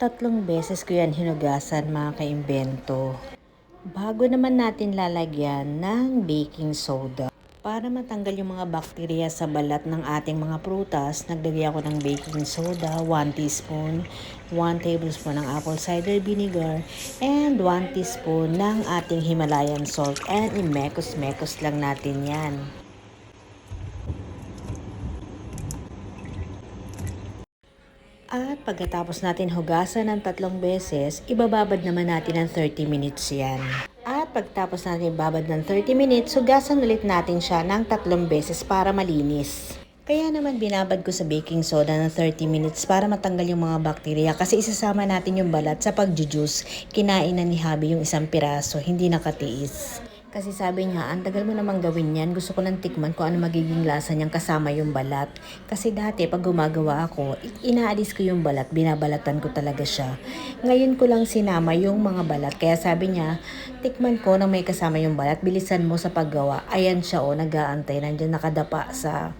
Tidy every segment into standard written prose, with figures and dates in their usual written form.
3 beses ko yan hinugasan mga kaimbento. Bago naman natin lalagyan ng baking soda. Para matanggal yung mga bakterya sa balat ng ating mga prutas, naglagay ako ng baking soda, 1 teaspoon, 1 tablespoon ng apple cider vinegar, and 1 teaspoon ng ating Himalayan salt. And imekos-mekos lang natin yan. At pagkatapos natin hugasan ng 3 beses, ibababad naman natin ng 30 minutes yan. At pagkatapos natin ibabad ng 30 minutes, hugasan ulit natin siya ng 3 beses para malinis. Kaya naman binabad ko sa baking soda ng 30 minutes para matanggal yung mga bakterya kasi isasama natin yung balat sa pagjujuice. Kinain na ni Habi yung isang piraso, hindi nakatiis. Kasi sabi niya, ang tagal mo namang gawin yan. Gusto ko nang tikman kung ano magiging lasa niyang kasama yung balat. Kasi dati pag gumagawa ako, inaalis ko yung balat, binabalatan ko talaga siya. Ngayon ko lang sinama yung mga balat. Kaya sabi niya, tikman ko na may kasama yung balat, bilisan mo sa paggawa. Ayan siya nag-aantay, nandiyan nakadapa sa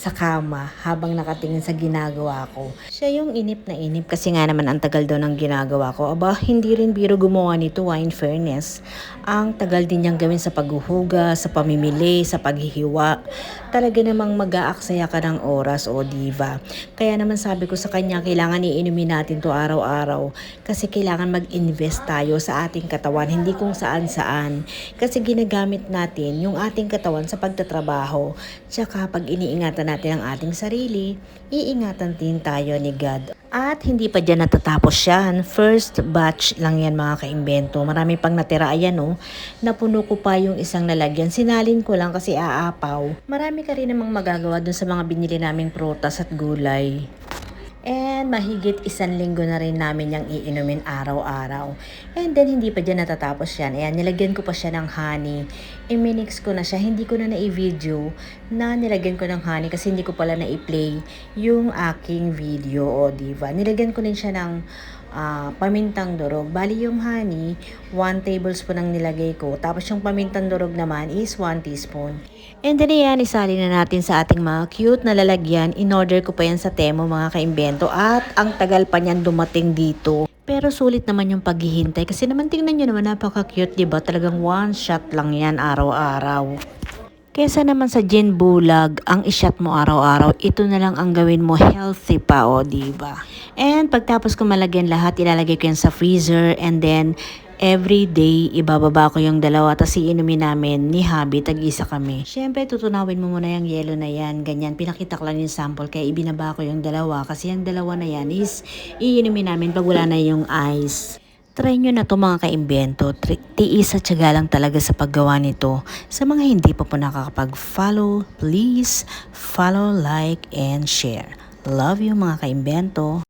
kama habang nakatingin sa ginagawa ko. Siya yung inip na inip kasi nga naman ang tagal daw ng ginagawa ko. Aba, hindi rin biro gumawa nito, in fairness. Ang tagal din niyang gawin sa paghuhuga, sa pamimili, sa paghihiwa. Talaga namang mag-aaksaya ka ng oras, diva. Kaya naman sabi ko sa kanya, kailangan iinumin natin to araw-araw. Kasi kailangan mag-invest tayo sa ating katawan, hindi kung saan-saan. Kasi ginagamit natin yung ating katawan sa pagtatrabaho. Tsaka pag iniingatan natin ang ating sarili, iingatan din tayo ni God. At hindi pa dyan natatapos yan. First batch lang yan mga kaimbento. Marami pang natira. Ayan napuno ko pa yung isang lalagyan. Sinalin ko lang kasi aapaw. Marami ka rin namang magagawa dun sa mga binili naming prutas at gulay. And mahigit 1 linggo na rin namin yung iinumin araw-araw. And then hindi pa dyan natatapos yan. Ayan, nilagyan ko pa siya ng honey. I-minix ko na siya. Hindi ko na na-i-video na nilagyan ko ng honey kasi hindi ko pala na-i-play yung aking video, diva. Nilagyan ko din siya ng pamintang durog. Bali yung honey, 1 tablespoon ang nilagay ko. Tapos yung pamintang durog naman is 1 teaspoon. And then yan, isali na natin sa ating mga cute na lalagyan. In-order ko pa yan sa Temo mga kaimbento. At ang tagal pa niyan dumating dito. Pero sulit naman yung paghihintay. Kasi naman tingnan nyo naman, napaka-cute, diba? Talagang one shot lang yan araw-araw. Kesa naman sa gin bulag, ang ishot mo araw-araw, ito na lang ang gawin mo, healthy pa, diba? And pagtapos ko malagyan lahat, ilalagay ko yan sa freezer and then every day, ibababa ko yung 2 tapos iinumin namin ni Habi, tag-isa kami. Siyempre, tutunawin mo muna yung yelo na yan, ganyan. Pinakita ko lang yung sample, kaya ibinaba ko yung 2 kasi yung 2 na yan is iinumin namin pag wala na yung ice. Try nyo na to mga kaimbento. Tiis at tiyaga lang talaga sa paggawa nito. Sa mga hindi pa po nakakapag-follow, please follow, like, and share. Love you mga kaimbento.